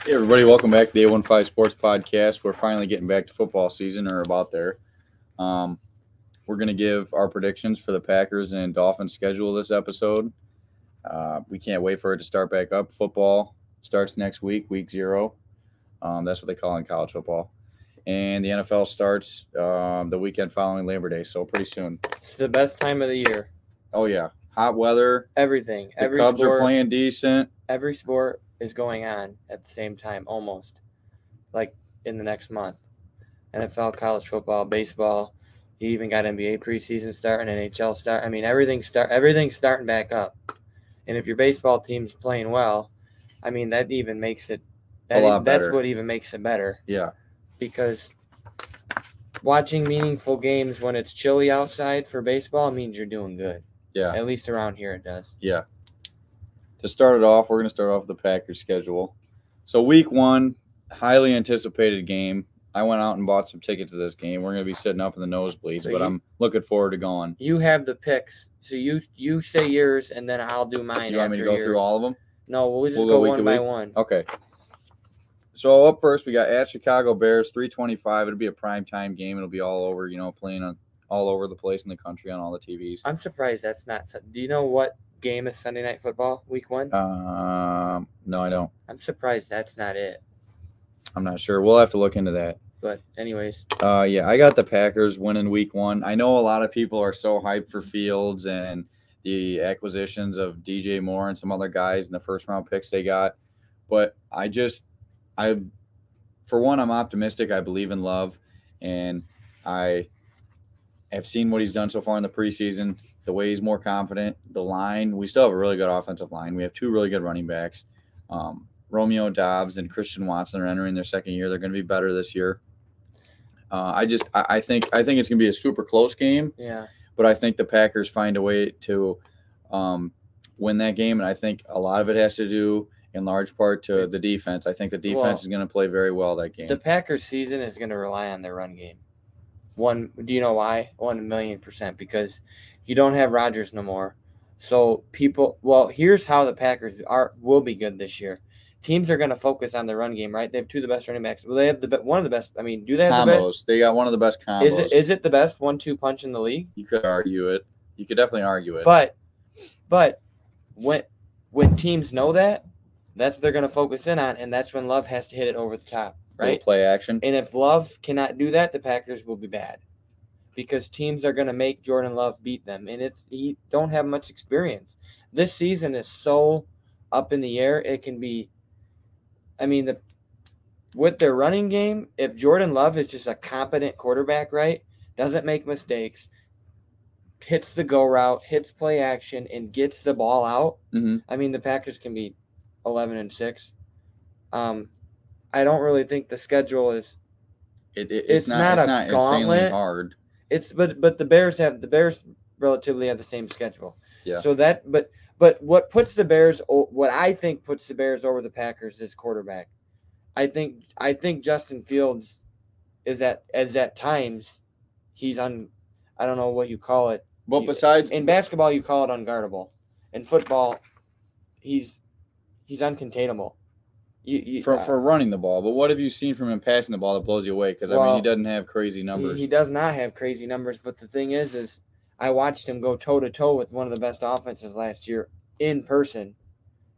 Hey everybody, welcome back to the A15 Sports Podcast. We're finally getting back to football season, or about there. We're going to give our predictions for the Packers and Dolphins schedule this episode. We can't wait for it to start back up. Football starts next week, week 0. That's what they call it in college football. And the NFL starts the weekend following Labor Day, so pretty soon. It's the best time of the year. Oh, yeah. Hot weather. Everything. The Cubs are playing decent. Every sport is going on at the same time, almost, like in the next month. NFL, college football, baseball. You even got NBA preseason starting, NHL start. I mean, everything's starting back up. And if your baseball team's playing well, I mean, that even makes it a lot better. That's what even makes it better. Yeah. Because watching meaningful games when it's chilly outside for baseball means you're doing good. Yeah. At least around here it does. Yeah. To start it off, we're going to start off with the Packers schedule. So week 1, highly anticipated game. I went out and bought some tickets to this game. We're going to be sitting up in the nosebleeds, but I'm looking forward to going. You have the picks. So you say yours, and then I'll do mine. You want me to go through all of them? No, we'll just go one by one. Okay. So up first, we got at Chicago Bears, 3:25. It'll be a primetime game. It'll be all over, playing on all over the place in the country on all the TVs. I'm surprised that's not. Do you know what game is Sunday Night Football, week 1? No, I don't. I'm surprised that's not it. I'm not sure. We'll have to look into that. But anyways. Yeah, I got the Packers winning week 1. I know a lot of people are so hyped for Fields and the acquisitions of DJ Moore and some other guys in the first-round picks they got. But for one, I'm optimistic. I believe in Love. And I have seen what he's done so far in the preseason, the way he's more confident. The line, we still have a really good offensive line. We have 2 really good running backs. Romeo Doubs and Christian Watson are entering their second year. They're going to be better this year. I think it's going to be a super close game. Yeah. But I think the Packers find a way to win that game, and I think a lot of it has to do in large part to the defense. I think the defense is going to play very well that game. The Packers' season is going to rely on their run game. Do you know why? 1,000,000%. Because you don't have Rodgers no more. So here's how the Packers will be good this year. Teams are going to focus on the run game, right? They have 2 of the best running backs. Well, they have one of the best. I mean, do they have combos? The best? They got one of the best combos. Is it the best 1-2 punch in the league? You could argue it. You could definitely argue it. But when teams know that, that's what they're going to focus in on, and that's when Love has to hit it over the top, right? Play action. And if Love cannot do that, the Packers will be bad because teams are going to make Jordan Love beat them, and he don't have much experience. This season is so up in the air. It can be. I mean, with their running game, if Jordan Love is just a competent quarterback, right, doesn't make mistakes, hits the go route, hits play action, and gets the ball out, I mean, the Packers can be 11-6. I don't really think the schedule is. It's not a gauntlet. Hard. But the Bears relatively have the same schedule. Yeah. So But what I think puts the Bears over the Packers is quarterback. I think Justin Fields is at times he's I don't know what you call it. But besides in basketball you call it unguardable. In football, he's uncontainable. For running the ball. But what have you seen from him passing the ball that blows you away? Because he doesn't have crazy numbers. He does not have crazy numbers. But the thing is I watched him go toe-to-toe with one of the best offenses last year in person,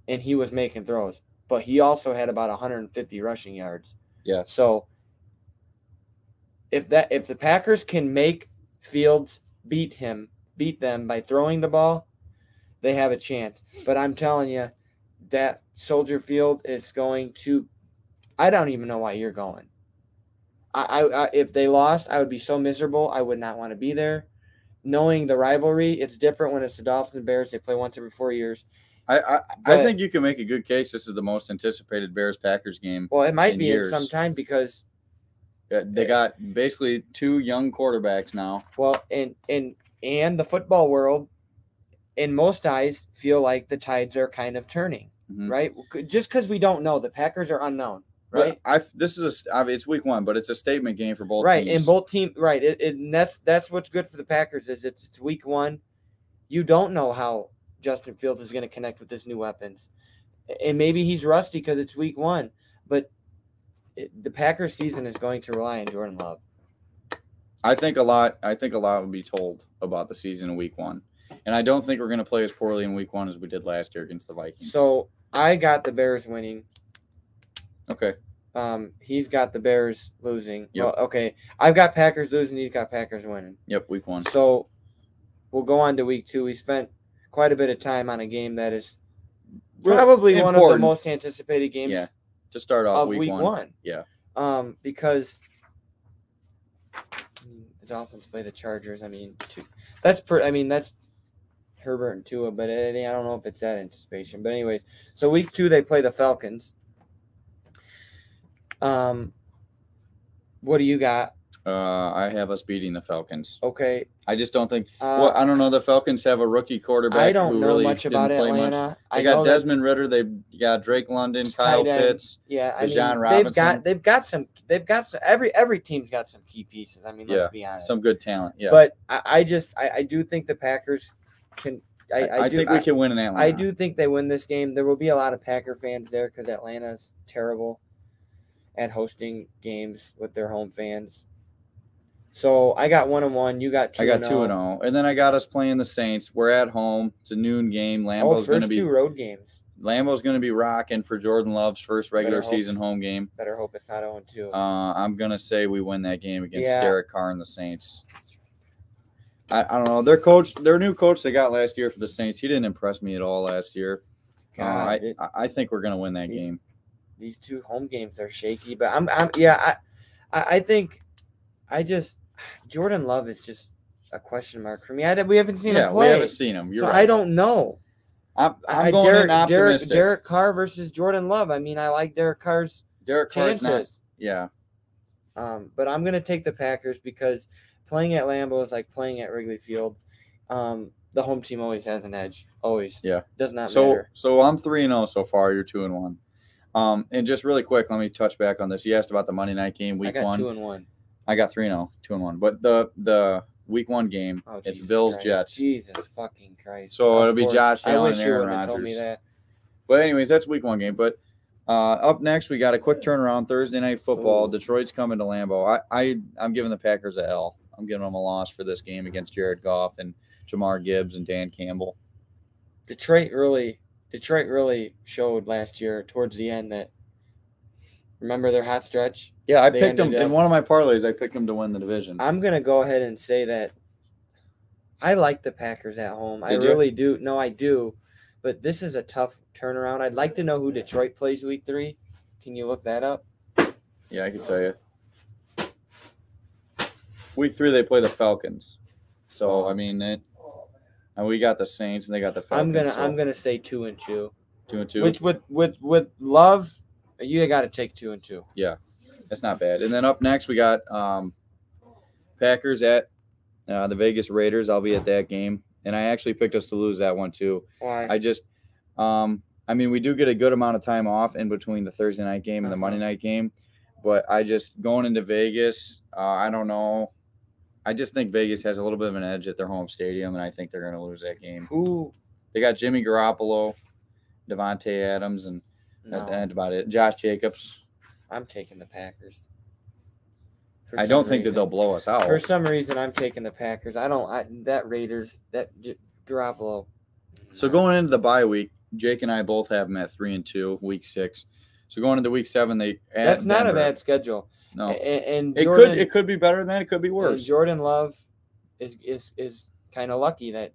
and he was making throws. But he also had about 150 rushing yards. Yeah. So if the Packers can make Fields beat them by throwing the ball, they have a chance. But I'm telling you, that Soldier Field is going to – I don't even know why you're going. If they lost, I would be so miserable. I would not want to be there. Knowing the rivalry, it's different when it's the Dolphins and Bears. They play once every 4 years. I think you can make a good case. This is the most anticipated Bears-Packers game. Well, it might be in some time because they got basically 2 young quarterbacks now. Well, and the football world, in most eyes, feel like the tides are kind of turning, right? Just because we don't know, the Packers are unknown. Right. It's week 1, but it's a statement game for both teams. Right, and both teams. Right, and that's what's good for the Packers is it's week 1. You don't know how Justin Fields is going to connect with his new weapons, and maybe he's rusty because it's week 1. But the Packers season is going to rely on Jordan Love. I think a lot will be told about the season in week 1. And I don't think we're going to play as poorly in week 1 as we did last year against the Vikings. So I got the Bears winning. Okay. He's got the Bears losing. Yep. Well, okay. I've got Packers losing. He's got Packers winning. Yep, week 1. So we'll go on to week 2. We spent quite a bit of time on a game that is probably one of the most anticipated games to start off of week 1. Yeah. Because the Dolphins play the Chargers. I mean, that's Herbert and Tua, but I don't know if it's that anticipation. But anyways, so week 2 they play the Falcons. What do you got? I have us beating the Falcons. Okay. I just don't think. I don't know. The Falcons have a rookie quarterback. I don't know really much about Atlanta. They got Desmond Ritter. They got Drake London, Kyle Pitts. Yeah, Robinson. They've got some. Every team's got some key pieces. I mean, let's be honest. Some good talent. Yeah. But I do think the Packers can. I think we can win in Atlanta. I do think they win this game. There will be a lot of Packer fans there because Atlanta's terrible at hosting games with their home fans. So I got 1-1. You got 2-0. I got 2-0, and then I got us playing the Saints. We're at home. It's a noon game. Lambeau's going to be 2 road games. Lambeau's going to be rocking for Jordan Love's first regular season home game. Better hope it's not 0-2. I'm going to say we win that game against Derek Carr and the Saints. I don't know. Their new coach they got last year for the Saints, he didn't impress me at all last year. I think we're going to win that game. These 2 home games are shaky, but I think Jordan Love is just a question mark for me. We haven't seen him play. We haven't seen him. You're right. I don't know. I'm going in optimistic. Derek Carr versus Jordan Love. I mean, I like Derek Carr's chances. Yeah. But I'm going to take the Packers because playing at Lambeau is like playing at Wrigley Field. The home team always has an edge. Always. Yeah. Does not matter. So I'm 3-0 so far. You're 2-1. And just really quick, let me touch back on this. You asked about the Monday night game, week 1. I got 2-1. I got 3-0, 2-1. But the week 1 game, it's Bills-Jets. Jesus fucking Christ. So it'll be Josh Allen and Aaron Rodgers. Rodgers. Told me that. But anyways, that's week 1 game. But up next, we got a quick turnaround Thursday night football. Ooh. Detroit's coming to Lambeau. I'm giving the Packers a L. I'm giving them a loss for this game against Jared Goff and Jamar Gibbs and Dan Campbell. Detroit really showed last year towards the end that. Remember their hot stretch? Yeah, I picked them in one of my parlays. I picked them to win the division. I'm going to go ahead and say that I like the Packers at home. I really do. No, I do. But this is a tough turnaround. I'd like to know who Detroit plays week 3. Can you look that up? Yeah, I can tell you. Week 3, they play the Falcons. So, I mean, and we got the Saints and they got the Falcons. I'm gonna say 2-2. 2-2. Which with Love, you got to take 2-2. Yeah, that's not bad. And then up next, we got Packers at the Vegas Raiders. I'll be at that game. And I actually picked us to lose that one, too. Why? I mean, we do get a good amount of time off in between the Thursday night game and the Monday night game. But going into Vegas, I don't know. I just think Vegas has a little bit of an edge at their home stadium, and I think they're going to lose that game. They got Jimmy Garoppolo, Devontae Adams, and that's about it. Josh Jacobs. I'm taking the Packers. I don't think that they'll blow us out. For some reason, I'm taking the Packers. That Raiders, that Garoppolo. So going into the bye week, Jake and I both have them at 3-2, week 6. So going into week 7, that's not Denver. A bad schedule. No, and it could be better than that. It could be worse. And Jordan Love is kind of lucky that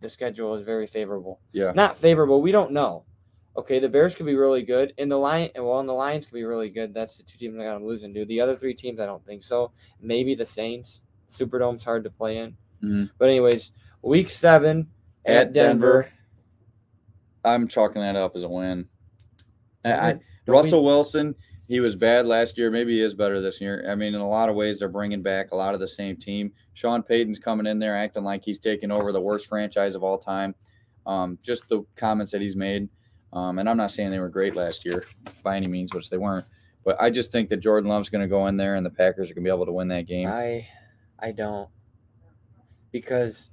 the schedule is very favorable. Yeah, not favorable. We don't know. Okay, the Bears could be really good, and the Lions could be really good. That's the 2 teams I got them losing to. The other 3 teams, I don't think so. Maybe the Saints. Superdome's hard to play in. Mm-hmm. But anyways, week 7 at Denver. I'm chalking that up as a win. Russell Wilson, he was bad last year. Maybe he is better this year. I mean, in a lot of ways, they're bringing back a lot of the same team. Sean Payton's coming in there acting like he's taking over the worst franchise of all time. Just the comments that he's made. And I'm not saying they were great last year by any means, which they weren't. But I just think that Jordan Love's going to go in there and the Packers are going to be able to win that game. I don't. Because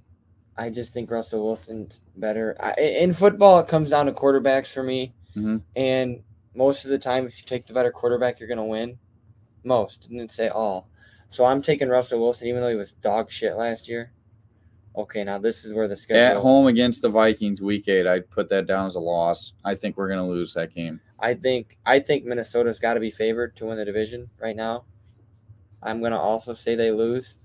I just think Russell Wilson's better. In football, it comes down to quarterbacks for me. Mm-hmm. And most of the time, if you take the better quarterback, you're going to win. Most. Didn't say all. So I'm taking Russell Wilson, even though he was dog shit last year. Okay, now this is where the schedule. At home against the Vikings, Week 8, I'd put that down as a loss. I think we're going to lose that game. I think Minnesota's got to be favored to win the division right now. I'm going to also say they lose.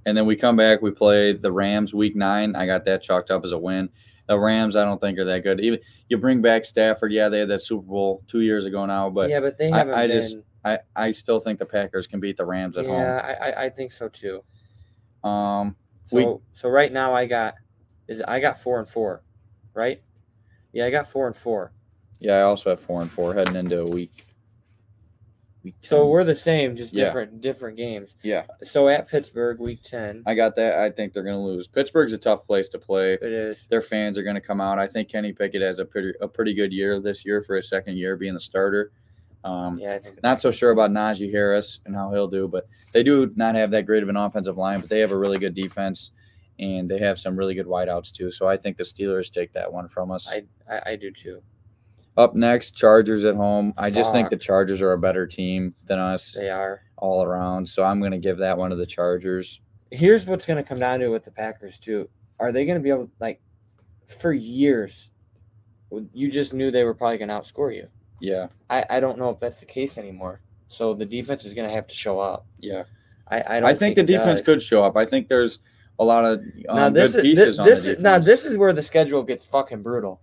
And then we come back, we play the Rams Week 9. I got that chalked up as a win. The Rams, I don't think are that good. Even you bring back Stafford, yeah, they had that Super Bowl 2 years ago now, but yeah, but they haven't I still think the Packers can beat the Rams at home. Yeah, I think so too. So right now I got 4-4, right? Yeah, I got 4-4. Yeah, I also have 4-4 heading into week 10. So we're the same, just different games. Yeah. So at Pittsburgh, Week 10. I got that. I think they're going to lose. Pittsburgh's a tough place to play. It is. Their fans are going to come out. I think Kenny Pickett has a pretty good year this year for his second year being the starter. I think not so sure about Najee Harris and how he'll do, but they do not have that great of an offensive line, but they have a really good defense, and they have some really good wideouts too. So I think the Steelers take that one from us. I do too. Up next, Chargers at home. I just think the Chargers are a better team than us. They are. All around. So I'm going to give that one to the Chargers. Here's what's going to come down to with the Packers too. Are they going to be able, for years, you just knew they were probably going to outscore you. Yeah. I don't know if that's the case anymore. So the defense is going to have to show up. Yeah. I think the defense could show up. I think there's a lot of good pieces on the defense. Now, this is where the schedule gets fucking brutal.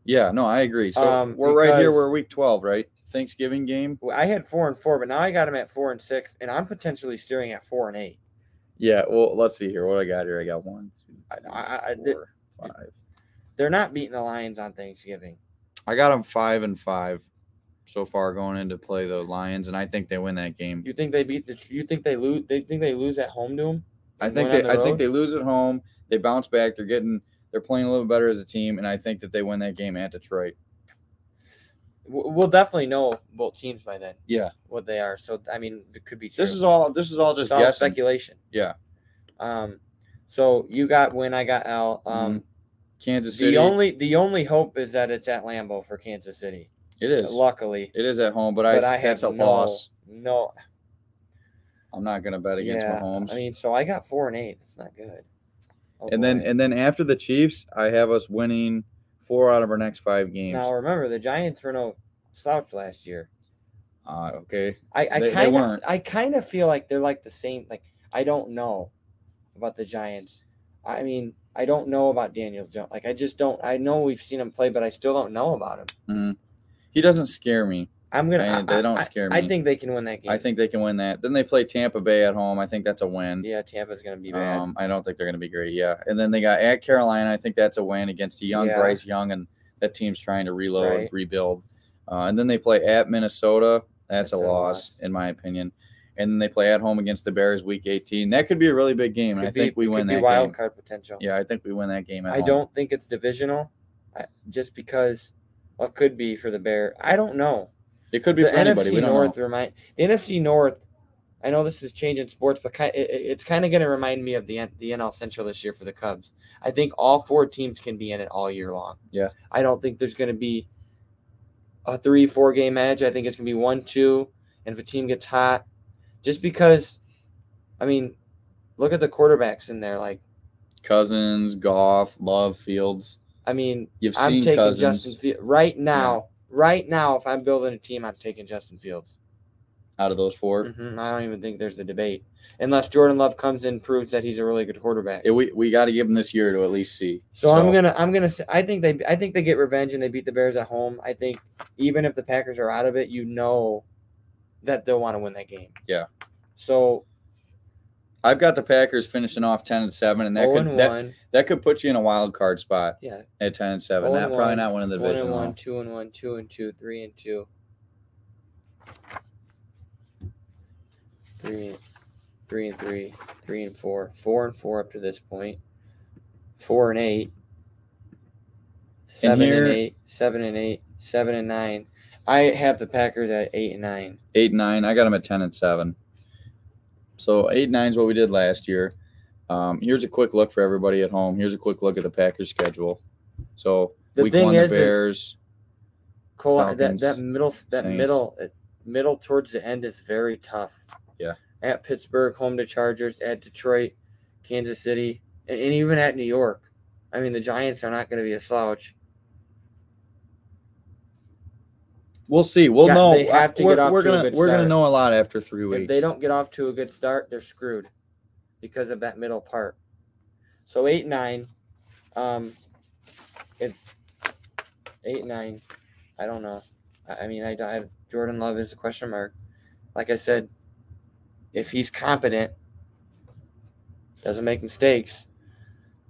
Yeah, no, I agree. So we're right here. We're Week 12, right? Thanksgiving game. I had 4-4, but now I got them at 4-6, and I'm potentially steering at 4-8. Yeah, well, let's see here. What I got here? I got 1, 2, 4, 5. They're not beating the Lions on Thanksgiving. I got them 5-5 so far going into play the Lions, and I think they win that game. You think they You think they lose? They think they lose at home to them? I think they lose at home. They bounce back. They're playing a little better as a team, and I think that they win that game at Detroit. We'll definitely know both teams by then. Yeah, what they are. So I mean, it could be true. This is all just guessing. Speculation. Yeah. So you got win, I got L. Kansas City. The only hope is that it's at Lambeau for Kansas City. It is. Luckily, it is at home, but that's a loss. No, I'm not gonna bet against Mahomes. I mean, so I got 4-8. That's not good. And then after the Chiefs, I have us winning 4 out of our next 5 games. Now remember, the Giants were no slouch last year. Okay. I kind of feel like they're like the same. Like, I don't know about the Giants. I mean, I don't know about Daniel Jones. Like, I just don't. I know we've seen him play, but I still don't know about him. Mm-hmm. He doesn't scare me. They don't scare me. I think they can win that game. I think they can win that. Then they play Tampa Bay at home. I think that's a win. Yeah, Tampa's going to be bad. I don't think they're going to be great. Yeah. And then they got at Carolina. I think that's a win against a young Bryce Young, and that team's trying to rebuild. And then they play at Minnesota. That's a loss, in my opinion. And then they play at home against the Bears Week 18. That could be a really big game. I think we win that game. Wild card potential. Yeah, I think we win that game at home. I don't think it's divisional, just because what could be for the Bears. I don't know. It could be for anybody. We don't know. The NFC North, I know this is changing sports, but it's kind of going to remind me of the NL Central this year for the Cubs. I think all 4 teams can be in it all year long. Yeah. I don't think there's going to be a 3-4 game match. I think it's going to be 1-2, and if a team gets hot, just because, I mean, look at the quarterbacks in there, like Cousins, Goff, Love, Fields. I mean, I'm taking Cousins. Justin Fields right now. Yeah. Right now, if I'm building a team, I'm taking Justin Fields. Out of those 4? Mm-hmm. I don't even think there's a debate. Unless Jordan Love comes in and proves that he's a really good quarterback. Yeah, we got to give him this year to at least see. So I'm gonna say I think they get revenge and they beat the Bears at home. I think even if the Packers are out of it, you know that they'll want to win that game. Yeah. So I've got the Packers finishing off 10-7, and that could put you in a wild card spot. Yeah. At 10-7, probably not winning the division. 1-1, 2-1, 2-2, 3-2, 3-3, 3-4, 4-4 up to this point, 4-8, 7-8, 7-8, 7-9. I have the Packers at 8-9. 8-9. I got them at 10-7. So 8-9 is what we did last year. Here's a quick look for everybody at home. Here's a quick look at the Packers schedule. So week 1, the Bears. Falcons, that Saints. middle towards the end is very tough. Yeah. At Pittsburgh, home to Chargers, at Detroit, Kansas City, and even at New York. I mean, the Giants are not going to be a slouch. We'll see. We'll know. They have to get off to a good We're gonna start. know a lot after 3 weeks. If they don't get off to a good start, they're screwed because of that middle part. So 8-9, 8-9. I don't know. I mean, I have Jordan Love is a question mark. Like I said, if he's competent, doesn't make mistakes.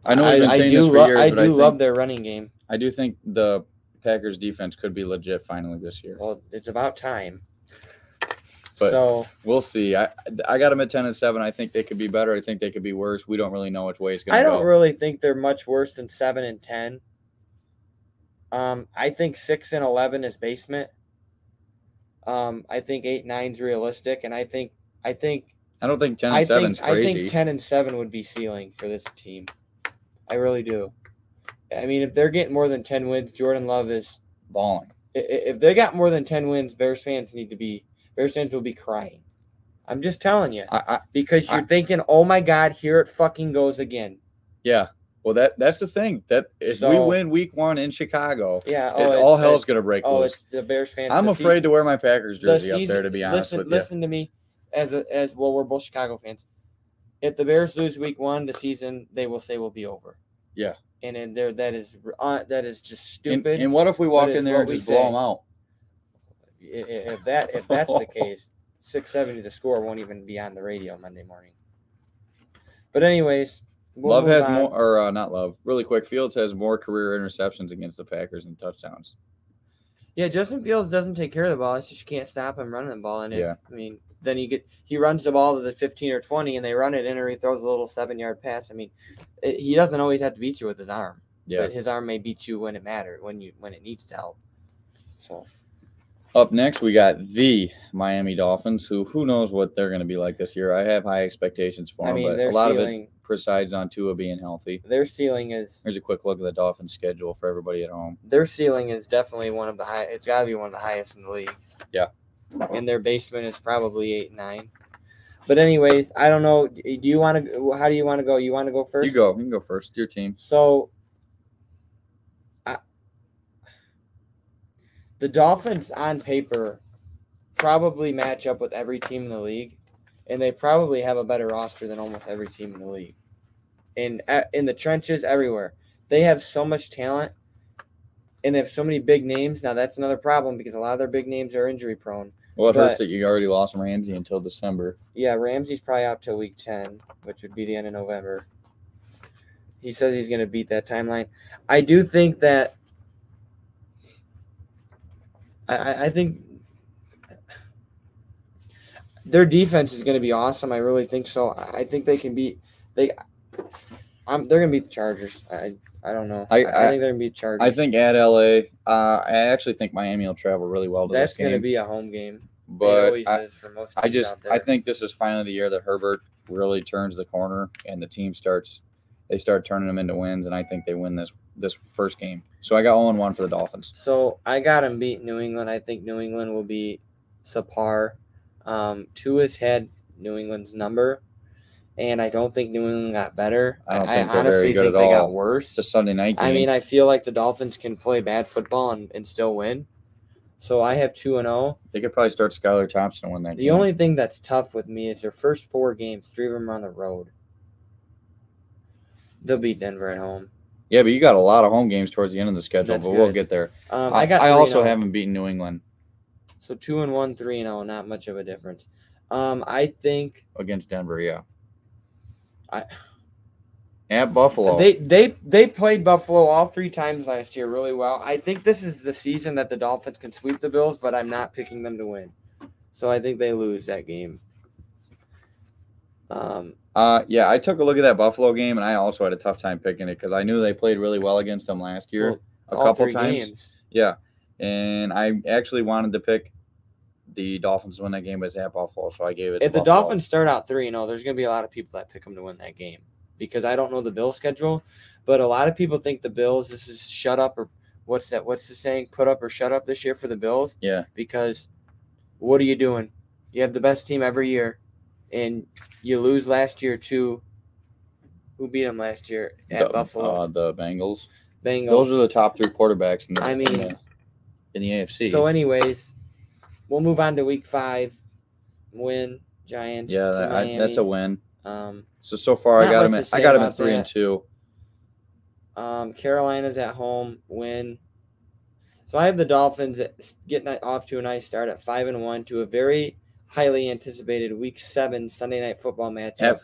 I know we've been saying this for years, I but I love their running game. I do think the Packers defense could be legit finally this year. Well, it's about time. But so we'll see. I got them at 10-7. I think they could be better. I think they could be worse. We don't really know which way it's going to go. I don't really think they're much worse than 7-10. I think 6-11 is basement. I think 8-9 is realistic, and I don't think 10-7 is crazy. I think 10-7 would be ceiling for this team. I really do. I mean, if they're getting more than 10 wins, Jordan Love is balling. If they got more than 10 wins, Bears fans will be crying. I'm just telling you. Because you're thinking, oh my God, here it fucking goes again. Yeah. Well, that's the thing. That if we win week 1 in Chicago, all hell's going to break loose. It's the Bears fans. I'm afraid to wear my Packers jersey up there, to be honest with you. Listen to me, as well, we're both Chicago fans. If the Bears lose week 1, the season, they will say will be over. Yeah. And then that is just stupid. And what if we walk in there and just blow them out? If that's the case, 670 the score won't even be on the radio Monday morning. But anyways, Love has more, or not Love. Really quick, Fields has more career interceptions against the Packers than touchdowns. Yeah, Justin Fields doesn't take care of the ball. It's just you can't stop him running the ball. And yeah, I mean, then he runs the ball to the 15 or 20, and they run it in, or he throws a little 7-yard pass. I mean, he doesn't always have to beat you with his arm. Yeah, but his arm may beat you when it matters, when it needs to help. So. Up next, we got the Miami Dolphins, who knows what they're going to be like this year. I have high expectations for them, but a lot of it presides on Tua being healthy. Their ceiling is... Here's a quick look at the Dolphins' schedule for everybody at home. Their ceiling is definitely one of the high. It's got to be one of the highest in the leagues. Yeah. And their basement is probably 8-9. But anyways, I don't know. Do you want to? How do you want to go? You want to go first? You go. You can go first. Your team. So. The Dolphins, on paper, probably match up with every team in the league, and they probably have a better roster than almost every team in the league. In the trenches, everywhere. They have so much talent, and they have so many big names. Now, that's another problem because a lot of their big names are injury-prone. Well, it hurts that you already lost Ramsey until December. Yeah, Ramsey's probably out till week 10, which would be the end of November. He says he's going to beat that timeline. I do think that I think their defense is going to be awesome. I really think so. I think they can beat they're going to beat the Chargers. I don't know. I think they're going to beat the Chargers. I think at LA, I actually think Miami will travel really well to this game. That's going to be a home game. But it always is for most teams out there. I think this is finally the year that Herbert really turns the corner and the team start turning them into wins, and I think they win this first game. So I got 0-1 for the Dolphins. So I got them beat New England. I think New England will be subpar. Tua's had New England's number, and I don't think New England got better. I honestly think they got worse. It's a Sunday night game. I mean, I feel like the Dolphins can play bad football and still win. So I have 2-0. They could probably start Skylar Thompson and win that game. The only thing that's tough with me is their first 4 games, 3 of them are on the road. They'll beat Denver at home. Yeah, but you got a lot of home games towards the end of the schedule, but we'll get there. I also haven't beaten New England. So 2-1, 3-0, not much of a difference. I think against Denver, yeah. At Buffalo. They played Buffalo all 3 times last year really well. I think this is the season that the Dolphins can sweep the Bills, but I'm not picking them to win. So I think they lose that game. Yeah, I took a look at that Buffalo game, and I also had a tough time picking it because I knew they played really well against them last year a couple times. Games. Yeah, and I actually wanted to pick the Dolphins to win that game, but it's at Buffalo, so I gave it to Buffalo. If the Dolphins start out 3-0, there's going to be a lot of people that pick them to win that game because I don't know the Bills' schedule, but a lot of people think the Bills, this is shut up or what's the saying? Put up or shut up this year for the Bills. Yeah. Because what are you doing? You have the best team every year, and you lose last year to who beat them last year at Buffalo? The Bengals. Bengals. Those are the top 3 quarterbacks in the AFC. So, anyways, we'll move on to Week 5. Win Giants. Yeah, to Miami. that's a win. So far I got them at 3-2. Carolina's at home. Win. So I have the Dolphins getting off to a nice start at 5-1 to a very highly anticipated Week 7 Sunday Night Football matchup at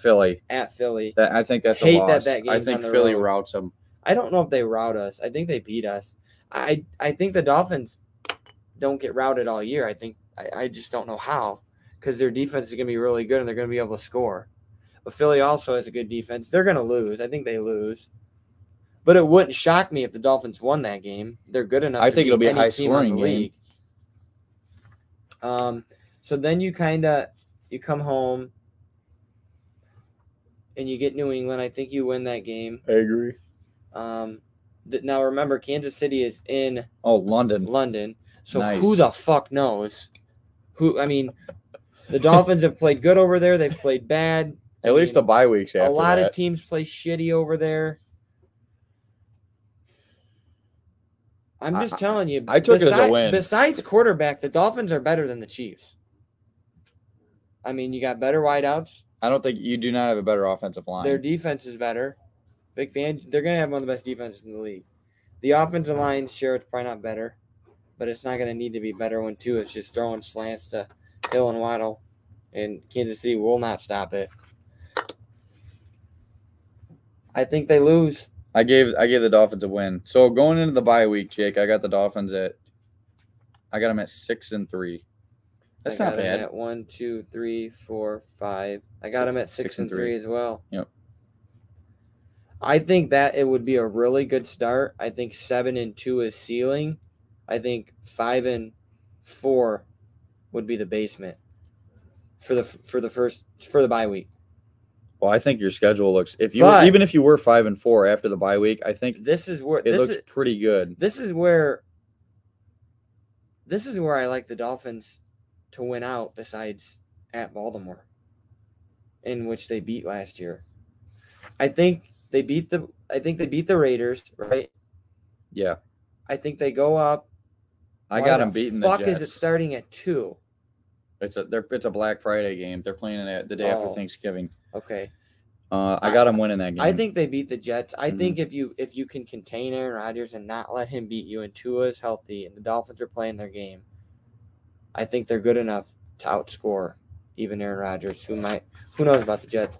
Philly. I think that's a loss. I think Philly routes them. I don't know if they rout us. I think they beat us. I think the Dolphins don't get routed all year. I just don't know how, because their defense is going to be really good and they're going to be able to score. But Philly also has a good defense. They're going to lose. I think they lose. But it wouldn't shock me if the Dolphins won that game. They're good enough. I think it'll be a high-scoring game. So then you come home and you get New England. I think you win that game. I agree. Now remember, Kansas City is in London. So Who the fuck knows? The Dolphins have played good over there. They've played bad. At least the bye weeks after a lot of teams play shitty over there. I'm just telling you. I took it as a win. Besides quarterback, the Dolphins are better than the Chiefs. You got better wideouts. I don't think you do not have a better offensive line. Their defense is better. They're going to have one of the best defenses in the league. The offensive line, sure, it's probably not better, but it's not going to need to be better when two is just throwing slants to Hill and Waddle, and Kansas City will not stop it. I think they lose. I gave the Dolphins a win. So going into the bye week, Jake, I got the Dolphins I got them at 6-3. That's not bad. At 1, 2, 3, 4, 5. I got them at 6-3 as well. Yep. I think that it would be a really good start. I think 7-2 is ceiling. I think 5-4 would be the basement for the bye week. Well, I think your schedule looks even if you were 5-4 after the bye week, I think this is where it looks pretty good. This is where I like the Dolphins to win out, besides at Baltimore, in which they beat last year. I think they beat the Raiders, right? Yeah. I think they go up. I got them beating the Jets. Fuck, is it starting at 2? It's a Black Friday game. They're playing it the day after Thanksgiving. Okay. I got them winning that game. I think they beat the Jets. I think if you can contain Aaron Rodgers and not let him beat you, and Tua is healthy, and the Dolphins are playing their game, I think they're good enough to outscore even Aaron Rodgers. Who knows about the Jets?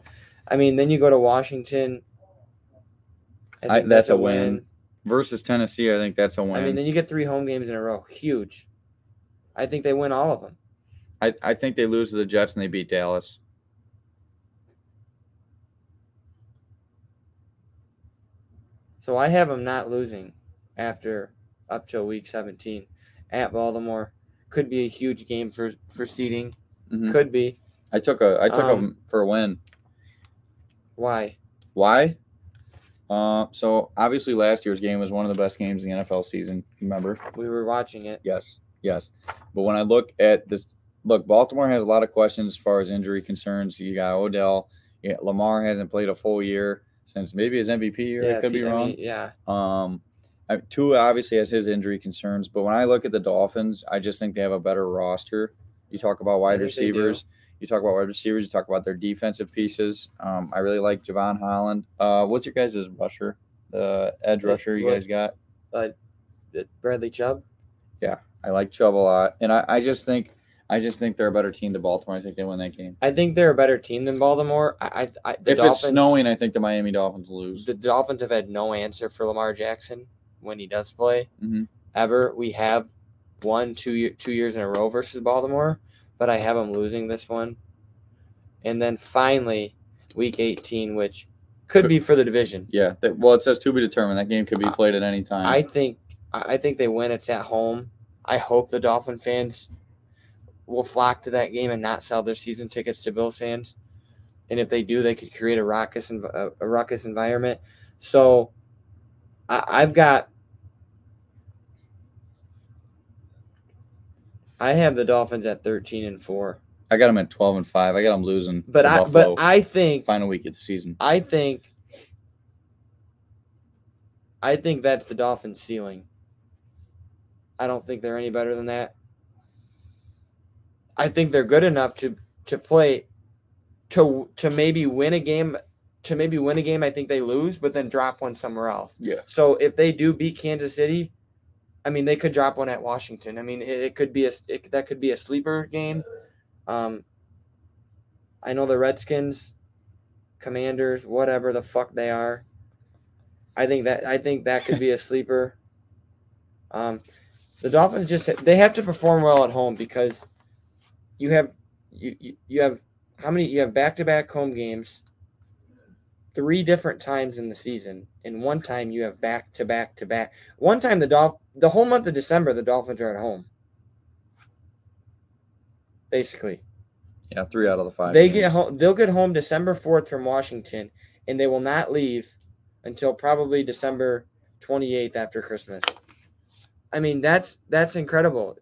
Then you go to Washington. I think that's a win. Versus Tennessee, I think that's a win. Then you get 3 home games in a row. Huge. I think they win all of them. I think they lose to the Jets and they beat Dallas. So I have them not losing up till week 17 at Baltimore. Could be a huge game for seeding. Mm-hmm. Could be. I took them for a win. Why? So obviously last year's game was one of the best games in the NFL season. Remember? We were watching it. Yes. But when I look at this, Baltimore has a lot of questions as far as injury concerns. You got Odell. Yeah, Lamar hasn't played a full year since maybe his MVP year. Yeah, I could be wrong. Yeah. Tua obviously has his injury concerns, but when I look at the Dolphins, I just think they have a better roster. You talk about wide receivers. You talk about their defensive pieces. I really like Javon Holland. What's your guys' rusher? The edge rusher you guys got? Bradley Chubb. Yeah, I like Chubb a lot, and I just think they're a better team than Baltimore. I think they win that game. I think they're a better team than Baltimore. If it's snowing, I think the Miami Dolphins lose. The Dolphins have had no answer for Lamar Jackson when he does play. Mm-hmm. Ever. We have won 2 years in a row versus Baltimore, but I have them losing this one. And then finally, Week 18, which could be for the division. Yeah. Well, it says to be determined. That game could be played at any time. I think they win. It's at home. I hope the Dolphin fans will flock to that game and not sell their season tickets to Bills fans. And if they do, they could create a ruckus environment. So I've got I have the Dolphins at 13-4. I got them at 12-5. I got them losing But to Buffalo. I think final week of the season. I think that's the Dolphins' ceiling. I don't think they're any better than that. I think they're good enough to play to maybe win a game. To maybe win a game, I think they lose, but then drop one somewhere else. Yeah. So if they do beat Kansas City, I mean, they could drop one at Washington. I mean, it could be that could be a sleeper game. I know the Redskins, Commanders, whatever the fuck they are. I think that could be a sleeper. The Dolphins they have to perform well at home because you have how many? You have back-to-back home games 3 different times in the season, and one time you have back-to-back-to-back. One time the whole month of December the Dolphins are at home. Basically. Yeah, 3 out of the 5. They'll get home December 4th from Washington, and they will not leave until probably December 28th after Christmas. I mean, that's incredible.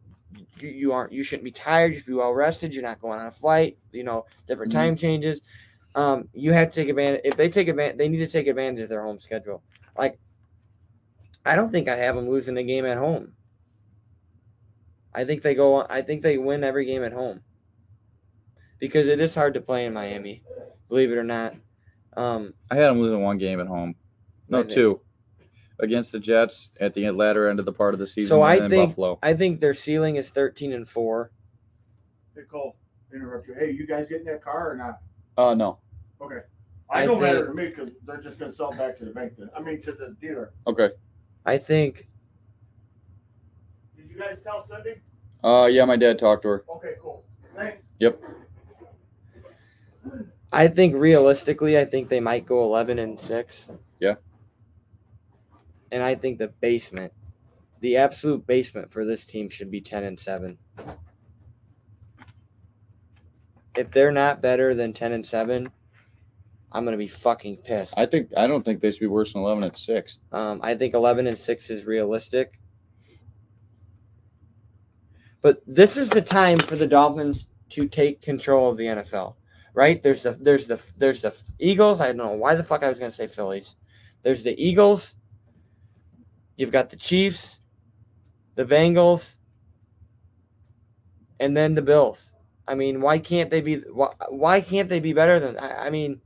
You shouldn't be tired. You should be well rested. You're not going on a flight. Different time changes. You have to take advantage. If they take advantage, they need to take advantage of their home schedule. Like, I don't think I have them losing a game at home. I think they win every game at home. Because it is hard to play in Miami, believe it or not. I had them losing 1 game at home. No, 2. Against the Jets at the latter end of the part of the season. So Buffalo. I think their ceiling is 13-4. Hey, Cole, interrupt you. Hey, you guys get in that car or not? No. Okay. I don't matter to me because they're just going to sell back to the bank then. I mean, to the dealer. Okay. I think. Did you guys tell Cindy? Yeah, my dad talked to her. Okay, cool. Thanks. Yep. I think realistically, they might go 11-6. Yeah. And I think the absolute basement for this team should be 10-7. If they're not better than 10-7, I'm gonna be fucking pissed. I don't think they should be worse than 11-6. I think 11-6 is realistic. But this is the time for the Dolphins to take control of the NFL. Right? There's the Eagles. I don't know why the fuck I was gonna say Phillies. There's the Eagles. You've got the Chiefs, the Bengals, and then the Bills. I mean, why can't they be better than? I mean,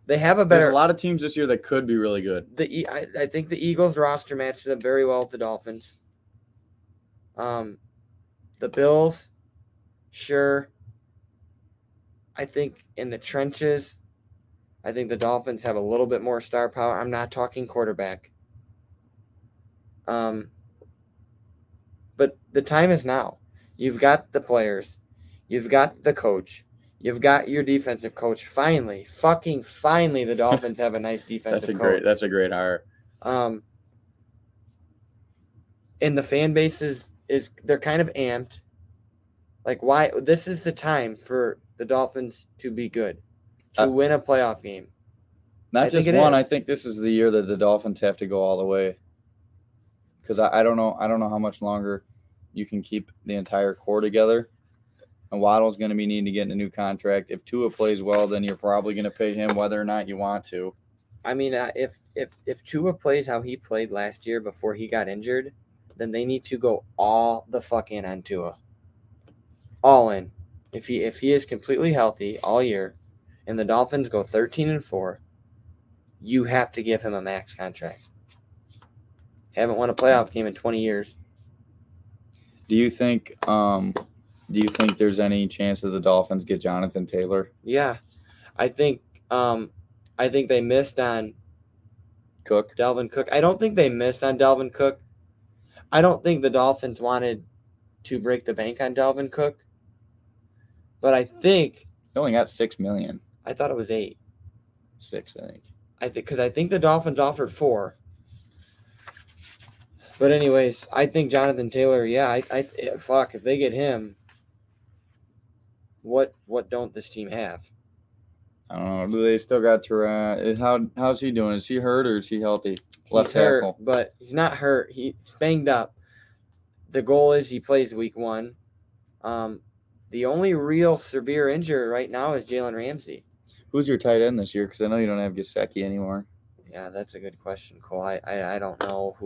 they have a better. There's a lot of teams this year that could be really good. I think the Eagles roster matches up very well with the Dolphins. The Bills, sure. I think in the trenches, I think the Dolphins have a little bit more star power. I'm not talking quarterback. But the time is now. You've got the players. You've got the coach. You've got your defensive coach. Finally, the Dolphins have a nice defensive coach. That's a great hire. And the fan base is they're kind of amped. Like, why? This is the time for the Dolphins to be good, to win a playoff game. Not just one. I think this is the year that the Dolphins have to go all the way. Because I don't know how much longer you can keep the entire core together. And Waddle's going to be needing to get a new contract. If Tua plays well, then you're probably going to pay him whether or not you want to. I mean, if Tua plays how he played last year before he got injured, then they need to go all the fuck in on Tua. All in. If he is completely healthy all year, and the Dolphins go 13-4, you have to give him a max contract. Haven't won a playoff game in 20 years. Do you think there's any chance that the Dolphins get Jonathan Taylor? Yeah. I think they missed on Dalvin Cook. I don't think they missed on Dalvin Cook. I don't think the Dolphins wanted to break the bank on Dalvin Cook. But I think they only got $6 million. I thought it was 8. 6, I think. Because I think the Dolphins offered 4. But anyways, I think Jonathan Taylor. Yeah, if they get him, what don't this team have? I don't know. Do they still got Turan? How's he doing? Is he hurt or is he healthy? He's hurt, but he's not hurt. He's banged up. The goal is he plays week 1. The only real severe injury right now is Jalen Ramsey. Who's your tight end this year? Because I know you don't have Gesicki anymore. Yeah, that's a good question, Cole. I don't know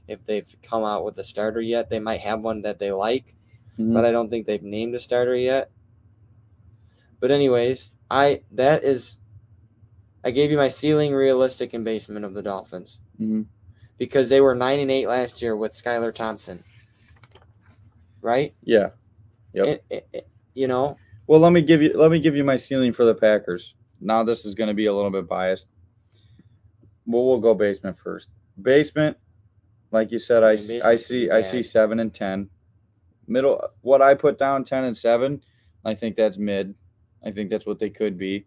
if they've come out with a starter yet. They might have one that they like, but I don't think they've named a starter yet. But anyways, I gave you my ceiling, realistic, and basement of the Dolphins because they were 9-8 last year with Skylar Thompson, right? Yeah. Yep. You know. Well, let me give you my ceiling for the Packers. Now this is going to be a little bit biased. Well, we'll go basement first. Basement, like you said, I see 7-10. Middle, what I put down 10-7. I think that's mid. I think that's what they could be,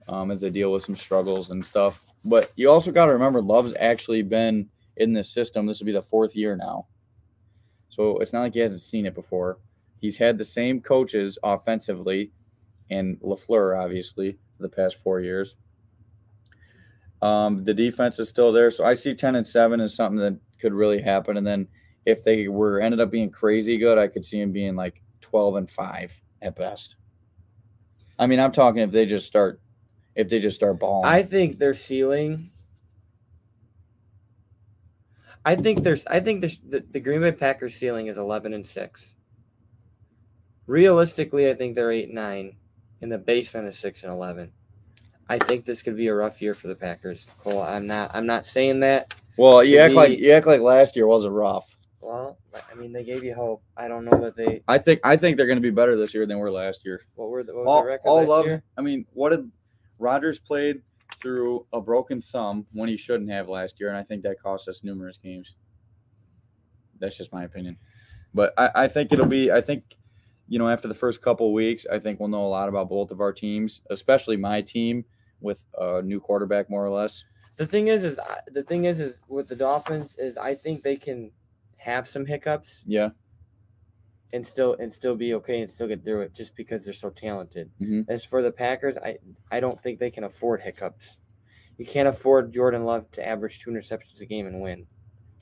as they deal with some struggles and stuff. But you also got to remember, Love's actually been in this system. This will be the 4th year now, so it's not like he hasn't seen it before. He's had the same coaches offensively, and LaFleur obviously for the past 4 years. The defense is still there, so I see 10-7 as something that could really happen. And then if they ended up being crazy good, I could see him being like 12-5 at best. I mean, I'm talking if they just start balling. I think their ceiling. I think the Green Bay Packers ceiling is 11-6. Realistically, I think they're 8-9, and the basement is 6-11. I think this could be a rough year for the Packers, Cole. I'm not saying that. Well, you act like last year wasn't rough. Well, I mean, they gave you hope. I don't know that they. I think they're going to be better this year than we were last year. What was the record last year? I mean, what did Rodgers played through a broken thumb when he shouldn't have last year, and I think that cost us numerous games. That's just my opinion, but I think it'll be. I think, after the first couple of weeks, I think we'll know a lot about both of our teams, especially my team with a new quarterback, more or less. The thing is with the Dolphins is I think they can have some hiccups. Yeah. And still be okay and still get through it just because they're so talented. As for the Packers, I don't think they can afford hiccups. You can't afford Jordan Love to average 2 interceptions a game and win.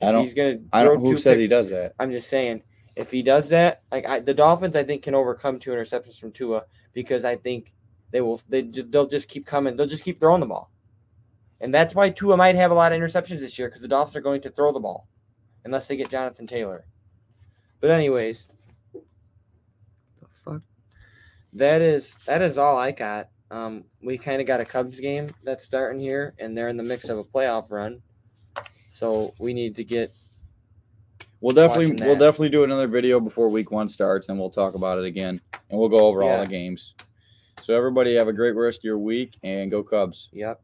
Who says he does that? I'm just saying, if he does that, the Dolphins, I think, can overcome 2 interceptions from Tua because I think they'll just keep coming. They'll just keep throwing the ball. And that's why Tua might have a lot of interceptions this year because the Dolphins are going to throw the ball unless they get Jonathan Taylor. But anyways, the fuck? That is all I got. We kind of got a Cubs game that's starting here, and they're in the mix of a playoff run. So we need to get. We'll definitely do another video before week 1 starts, and we'll talk about it again, and we'll go over all the games. So everybody have a great rest of your week, and go Cubs. Yep.